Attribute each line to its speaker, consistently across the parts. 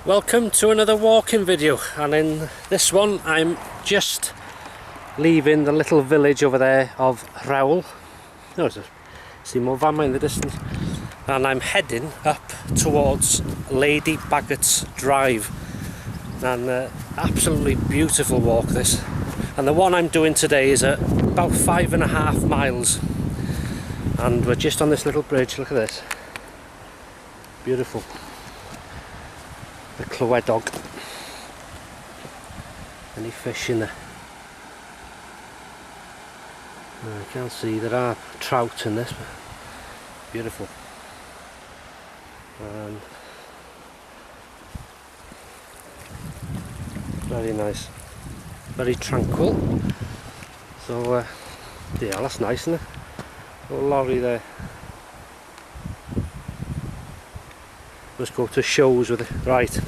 Speaker 1: Welcome to another walking video, and in this one I'm just leaving the little village over there of Rhewl. See more van in the distance, and I'm heading up towards Lady Bagot's drive, and absolutely beautiful walk this, and the one I'm doing today is about 5.5 miles, and we're just on this little bridge. Look at this, beautiful. The Crowell. Any fish in there? I can't see, there are trout in this, but beautiful. And very nice, very tranquil. So yeah, that's nice, isn't it? Little lorry there. Let's go to shows with it. Right,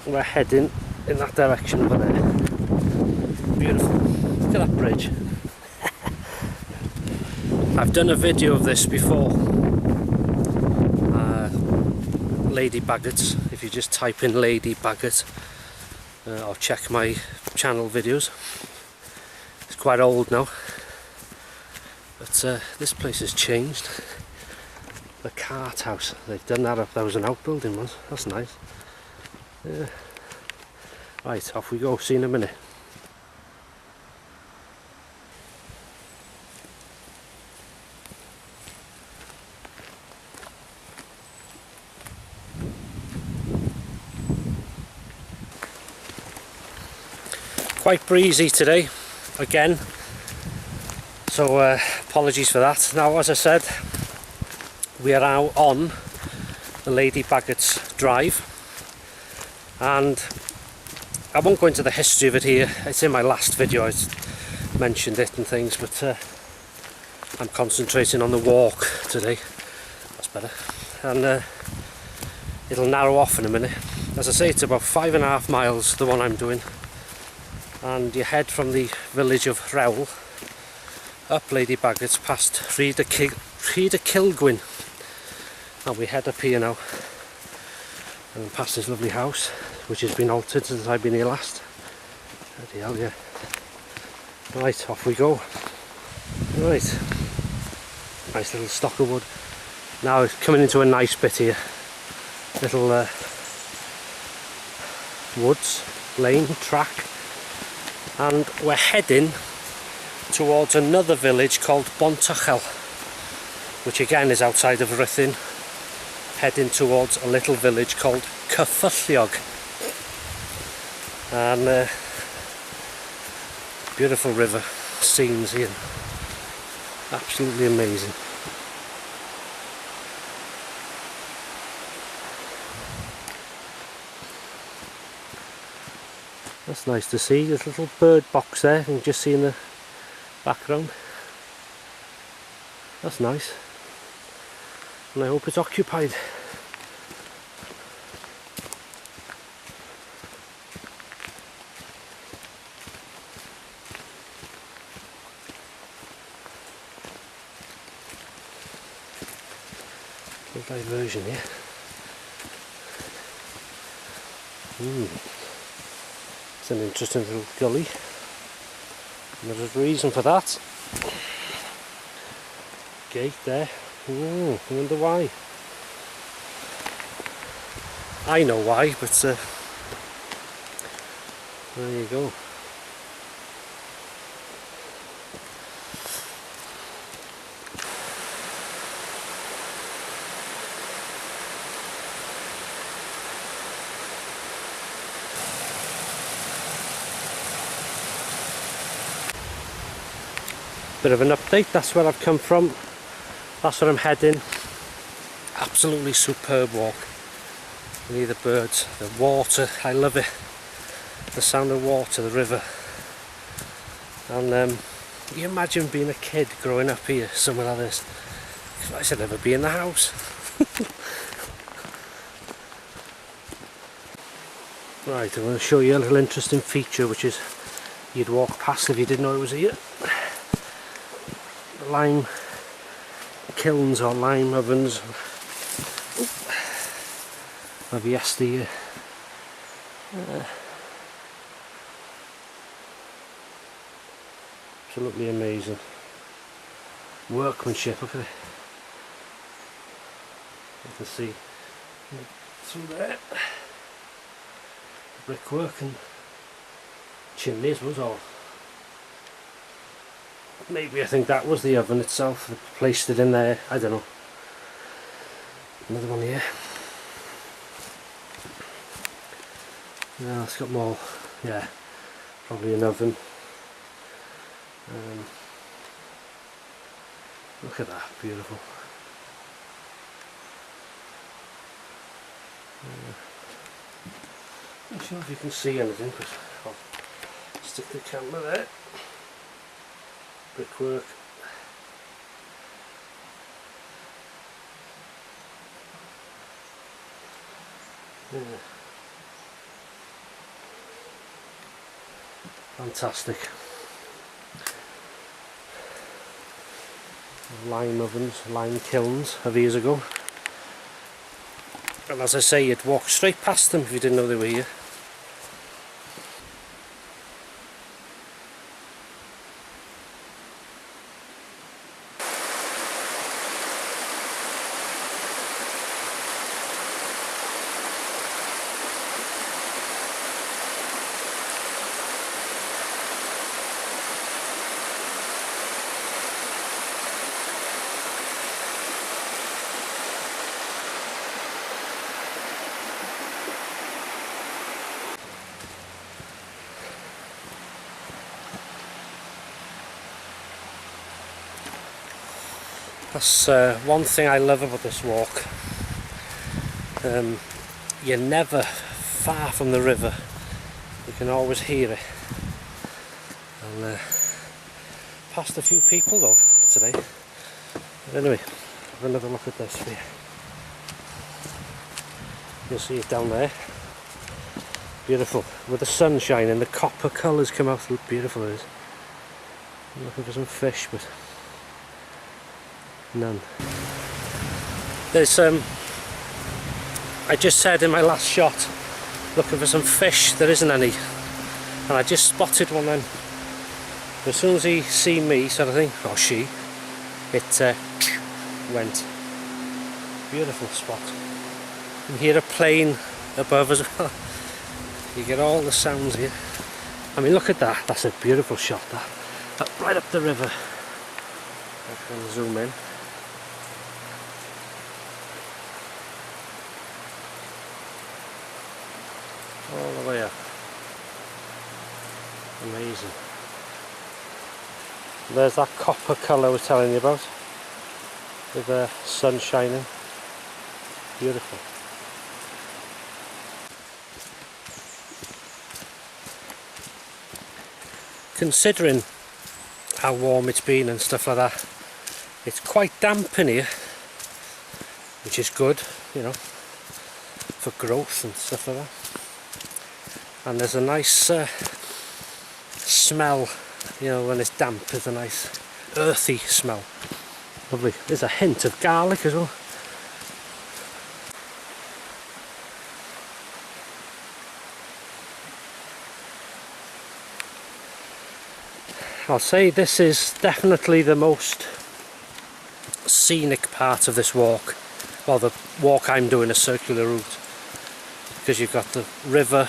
Speaker 1: we're heading in that direction over there. Beautiful. Look at that bridge. I've done a video of this before. Lady Bagot. If you just type in Lady Bagot, or check my channel videos. It's quite old now, but this place has changed. The cart house, they've done that up. That was an outbuilding once. That's nice. Yeah. Right, off we go. See you in a minute. Quite breezy today again, so apologies for that. Now, as I said, we are now on the Lady Bagot's drive, and I won't go into the history of it here. It's in my last video, I mentioned it and things, but I'm concentrating on the walk today. That's better, and it'll narrow off in a minute. As I say, it's about 5.5 miles, the one I'm doing, and you head from the village of Rhewl up Lady Bagot's past Rhewl, and we head up here now and past this lovely house, which has been altered since I've been here last. Bloody hell, yeah. Right, off we go. Right, nice little stock of wood. Now it's coming into a nice bit here, little woods, lane, track, and we're heading towards another village called Bontuchel, which again is outside of Riverside, heading towards a little village called Crowell, and beautiful river scenes here, absolutely amazing. That's nice to see. There's a little bird box there, you can just see in the background. That's nice, and I hope it's occupied. Little diversion here. It's an interesting little gully, and there's a reason for that. Gate there. I wonder why. I know why, but there you go. Bit of an update. That's where I've come from. That's where I'm heading. Absolutely superb walk. You hear the birds, the water, I love it. The sound of water, the river. And can you imagine being a kid growing up here, somewhere like this? I should never be in the house. Right, I'm going to show you a little interesting feature which is you'd walk past if you didn't know it was here. Lime kilns or lime ovens. of yesteryear. Absolutely amazing workmanship. Look at it. You can see through there brickwork and chimneys was all. Maybe I think that was the oven itself. They placed it in there. I don't know. Another one here. No, it's got more. Yeah, probably an oven. Look at that, beautiful. I'm not sure if you can see anything, but I'll stick the camera there. Brickwork. Yeah. Fantastic. Lime ovens, lime kilns of years ago. And as I say, you'd walk straight past them if you didn't know they were here. That's one thing I love about this walk. You're never far from the river. You can always hear it. And passed a few people though today. But anyway, have another look at this for you. You'll see it down there. Beautiful. With the sun shining, the copper colours come out. Look beautiful it is. I'm looking for some fish, but none. There's I just said in my last shot, looking for some fish. There isn't any, and I just spotted one then. As soon as he seen me, sort of thing, or she, it went. Beautiful spot. You can hear a plane above as well. You get all the sounds here. I mean, look at that. That's a beautiful shot. That right up the river. I can zoom in. All the way up. Amazing. There's that copper colour I was telling you about, with the sun shining. Beautiful. Considering how warm it's been and stuff like that, it's quite damp in here, which is good, you know, for growth and stuff like that. And there's a nice smell, you know, when it's damp. There's a nice earthy smell. Lovely. There's a hint of garlic as well. I'll say this is definitely the most scenic part of this walk. Well, the walk I'm doing, a circular route, because you've got the river,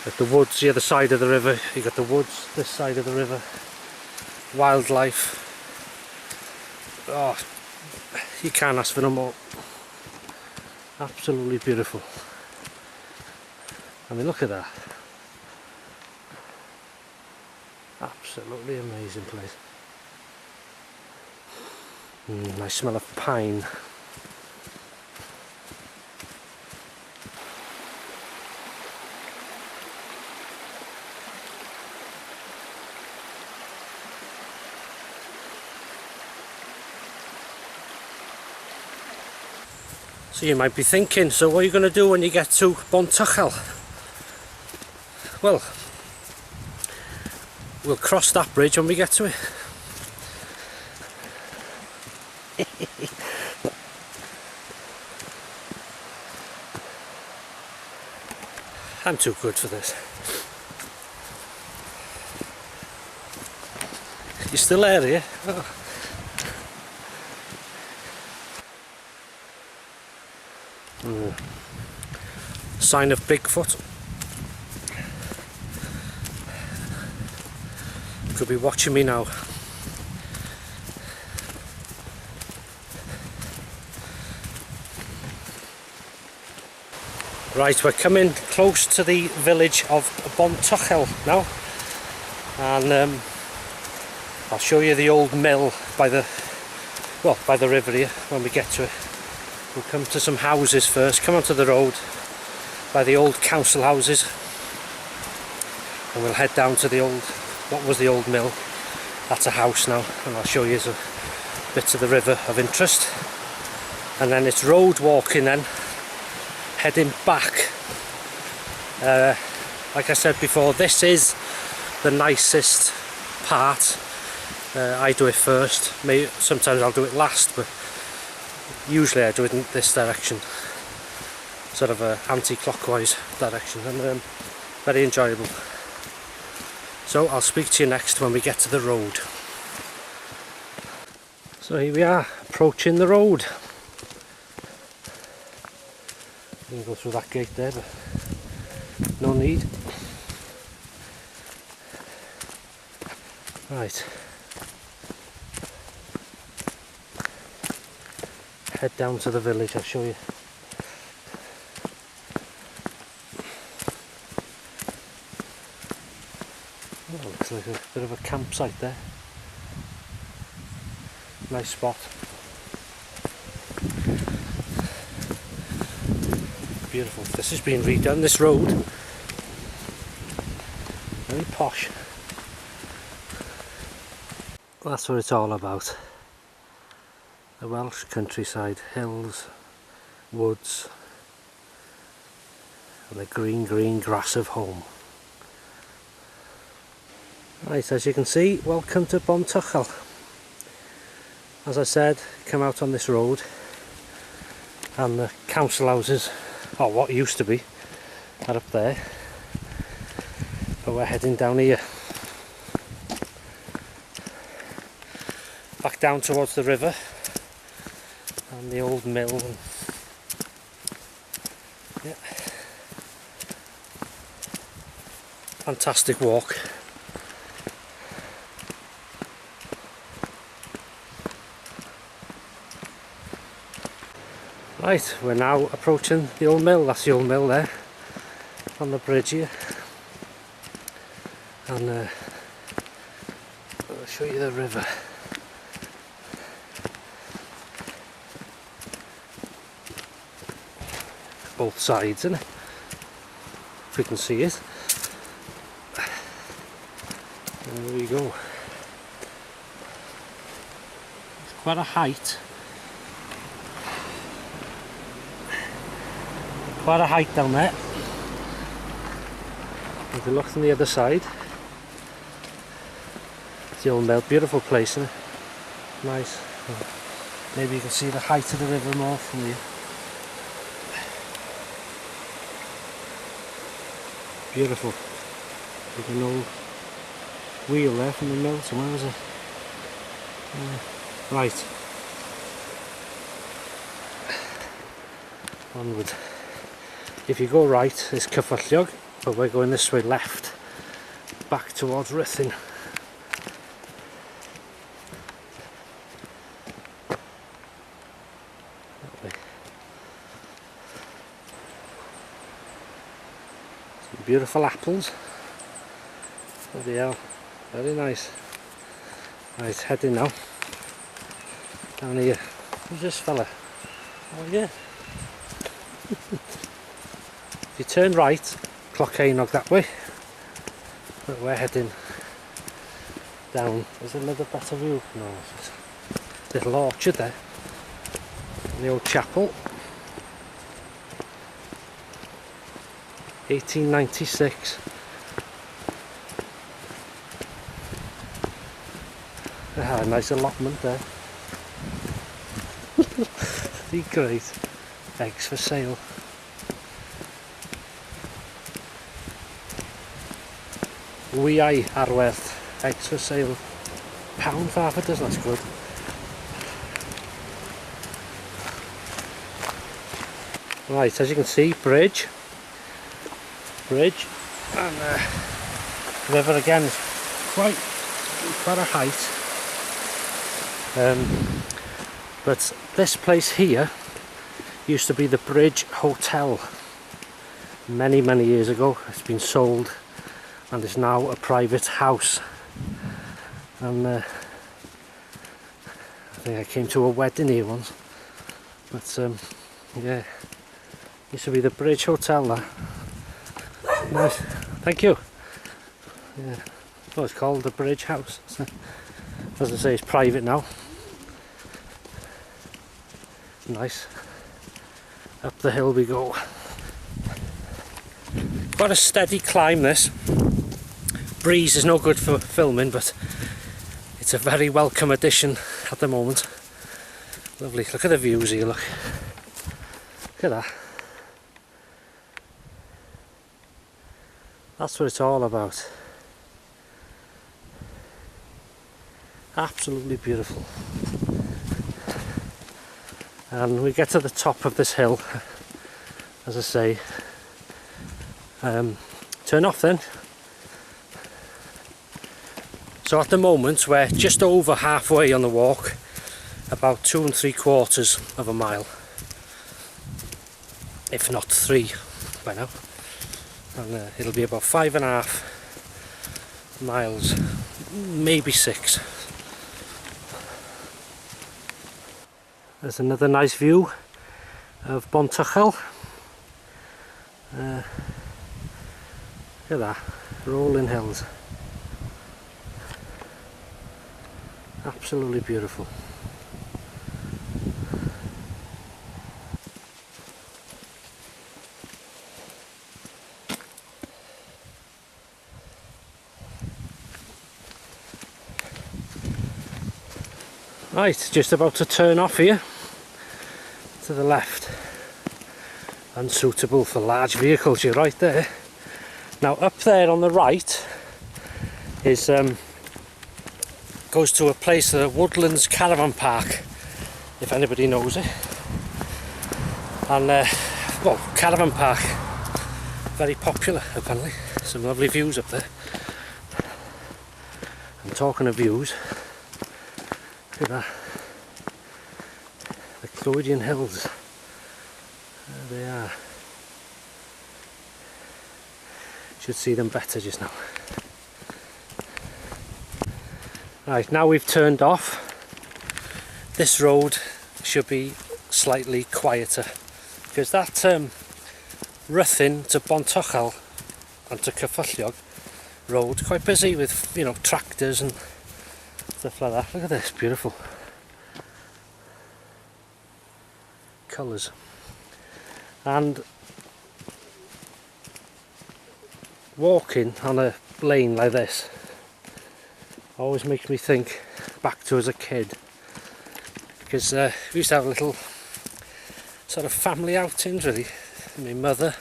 Speaker 1: got the woods the other side of the river, you've got the woods this side of the river, wildlife. Oh, you can't ask for no more. Absolutely beautiful. I mean, look at that. Absolutely amazing place. Nice smell of pine. So you might be thinking, so what are you going to do when you get to Bontuchel? Well, we'll cross that bridge when we get to it. I'm too good for this. You still there, here? Oh. Sign of Bigfoot. Could be watching me now. Right, we're coming close to the village of Bontuchel now, and I'll show you the old mill by the river here when we get to it. We'll come to some houses first, come onto the road by the old council houses, and we'll head down to the old, what was the old mill. That's a house now, and I'll show you some bits of the river of interest. And then it's road walking then, heading back. Like I said before, this is the nicest part. I do it first. Sometimes I'll do it last, but usually I do it in this direction, sort of a anti-clockwise direction, and very enjoyable. So I'll speak to you next when we get to the road. So here we are, approaching the road. You can go through that gate there, but no need. Right. Head down to the village, I'll show you. Oh, looks like a bit of a campsite there. Nice spot. Beautiful. This has been redone, this road. Very posh. That's what it's all about. The Welsh countryside, hills, woods, and the green grass of home. Right, as you can see, welcome to Bontuchel. As I said, come out on this road, and the council houses, or what used to be, are up there, but we're heading down here, back down towards the river and the old mill. And yeah, fantastic walk. Right, we're now approaching the old mill. That's the old mill there, on the bridge here. And I'll show you the river. Both sides, isn't it? If we can see it. There we go. It's quite a height. Quite a height down there. If you look from the other side, it's the old mill. Beautiful place, isn't it? Nice. Maybe you can see the height of the river more from here. Beautiful. There's an old wheel there from the mill. So where was it? Right. Onward. If you go right, it's Cyffyllog, but we're going this way left, back towards Rhewl. Some beautiful apples. Bloody hell, very nice. Right, heading now. Down here. Who's this fella? Oh yeah. If you turn right, Cloch Einog that way, but we're heading down. Is there another better view? No, it's a little orchard there, and the old chapel. 1896. Ah, nice allotment there. Be great. Eggs for sale. Wyau ar werth. Eggs for sale. £1 for half a dozen, that's good. Right, as you can see, bridge, and river again, quite a height. But this place here used to be the Bridge Hotel many years ago. It's been sold and is now a private house. And I think I came to a wedding here once. But yeah. Used to be the Bridge Hotel there. Nice, thank you. Yeah, oh, it's called the Bridge House. So, as I say, it's private now. Nice. Up the hill we go. Quite a steady climb this. Breeze is no good for filming, but it's a very welcome addition at the moment. Lovely, look at the views here, look. Look at that. That's what it's all about. Absolutely beautiful. And we get to the top of this hill, as I say. Turn off then. So at the moment we're just over halfway on the walk, about 2 3/4 of a mile, if not 3 by now. And it'll be about 5.5 miles, maybe 6. There's another nice view of Bontuchel. Look at that, rolling hills. Absolutely beautiful. Right, just about to turn off here to the left. Unsuitable for large vehicles, you're right there. Now up there on the right is goes to a place, the Woodlands Caravan Park, if anybody knows it. And well, caravan park, very popular apparently. Some lovely views up there. And talking of views, look at that, the Clodian Hills. There they are. Should see them better just now. Right, now we've turned off. This road should be slightly quieter because that Rhythin to Bontuchel and to Cyffyllog road quite busy with, you know, tractors and stuff like that. Look at this, beautiful colours. And walking on a lane like this always makes me think back to as a kid, because we used to have little sort of family outings really. My mother,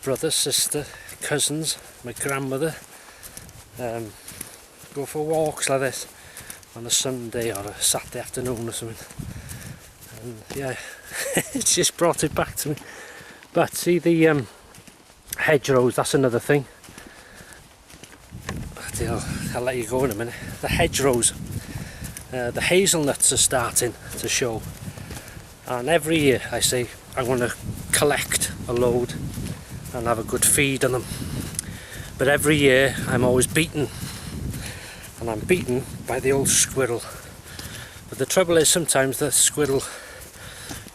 Speaker 1: brother, sister, cousins, my grandmother, go for walks like this on a Sunday or a Saturday afternoon or something, and yeah, it's just brought it back to me. But see the hedgerows, that's another thing. I'll let you go in a minute. The hedgerows, the hazelnuts are starting to show, and every year I say I'm going to collect a load and have a good feed on them, but every year I'm always beaten, and I'm beaten by the old squirrel. But the trouble is sometimes the squirrel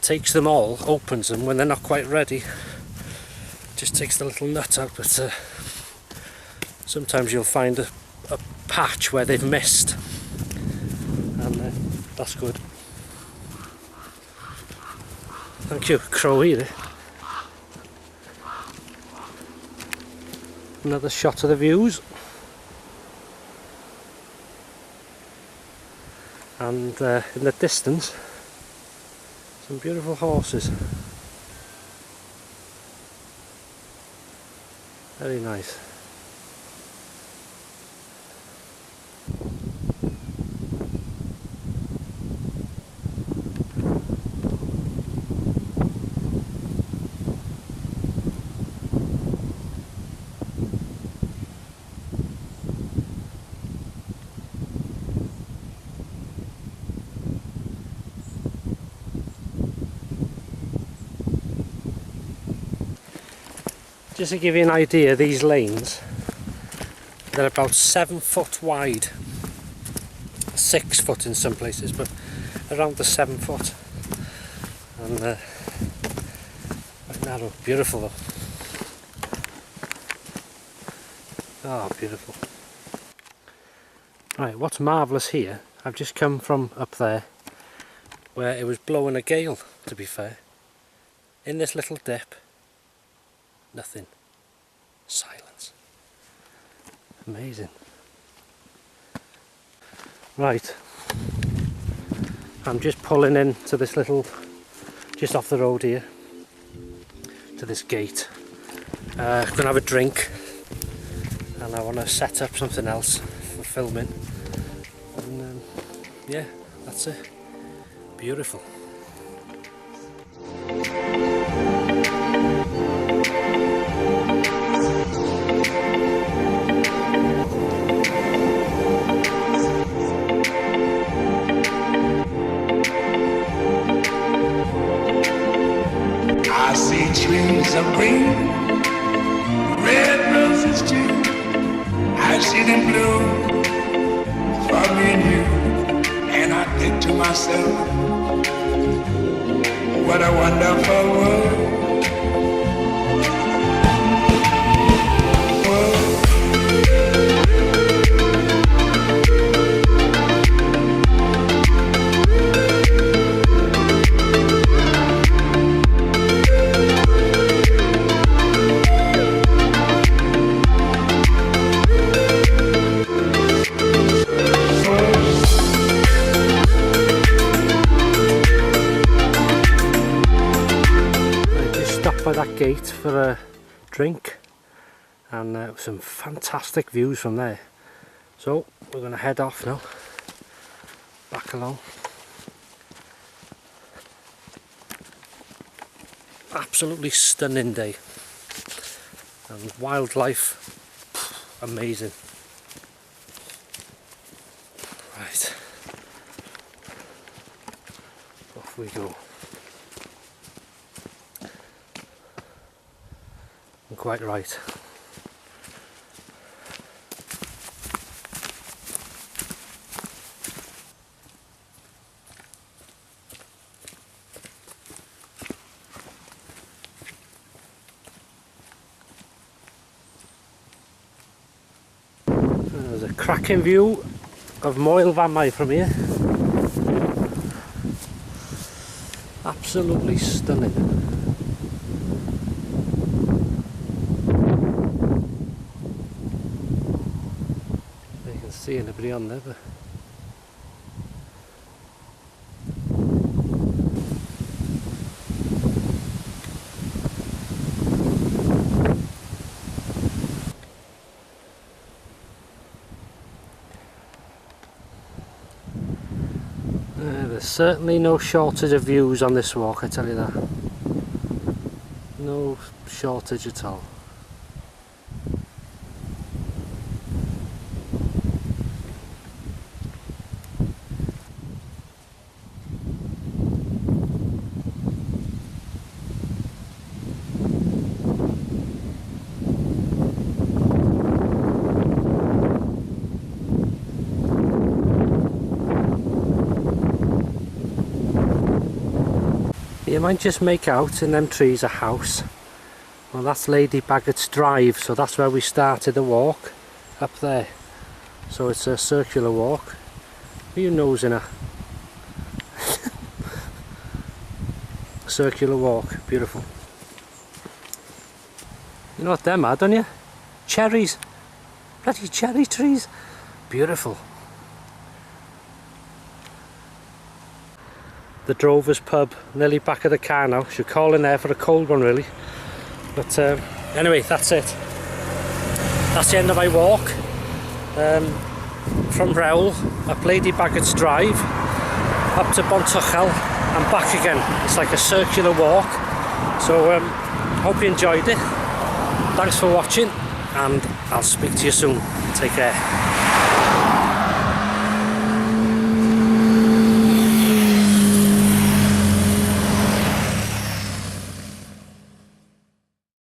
Speaker 1: takes them all, opens them when they're not quite ready, just takes the little nut out. But sometimes you'll find a patch where they've missed, and that's good. Thank you, Crowell here. Another shot of the views, and in the distance some beautiful horses. Very nice. Just to give you an idea, these lanes, they're about 7 foot wide, 6 foot in some places, but around the 7 foot, and quite narrow. Beautiful though. Oh, beautiful. Right, what's marvellous here, I've just come from up there where it was blowing a gale, to be fair. In this little dip, nothing. Silence. Amazing. Right, I'm just pulling in to this little, just off the road here, to this gate. Gonna have a drink, and I want to set up something else for filming, and yeah, that's it. Beautiful.
Speaker 2: I see trees of green, red roses too. I see them bloom for me and you, and I think to myself, what a wonderful world.
Speaker 1: By that gate for a drink, and some fantastic views from there. So we're going to head off now, back along. Absolutely stunning day, and wildlife amazing. Right, off we go. Quite right. There's a cracking view of Rhewl from here. Absolutely stunning. See anybody on there, but there's certainly no shortage of views on this walk, I tell you that. No shortage at all. You might just make out in them trees a house. Well, that's Lady Bagot's drive, so that's where we started the walk, up there. So it's a circular walk. Are you nosing her? Circular walk, beautiful. You know what them are, don't you? Cherries. Bloody cherry trees. Beautiful. The Drovers pub, nearly back of the car now. Should call in there for a cold one really. But anyway, that's it. That's the end of my walk. From Rhewl, up Lady Bagot's drive, up to Bontuchel and back again. It's like a circular walk. So hope you enjoyed it. Thanks for watching, and I'll speak to you soon. Take care.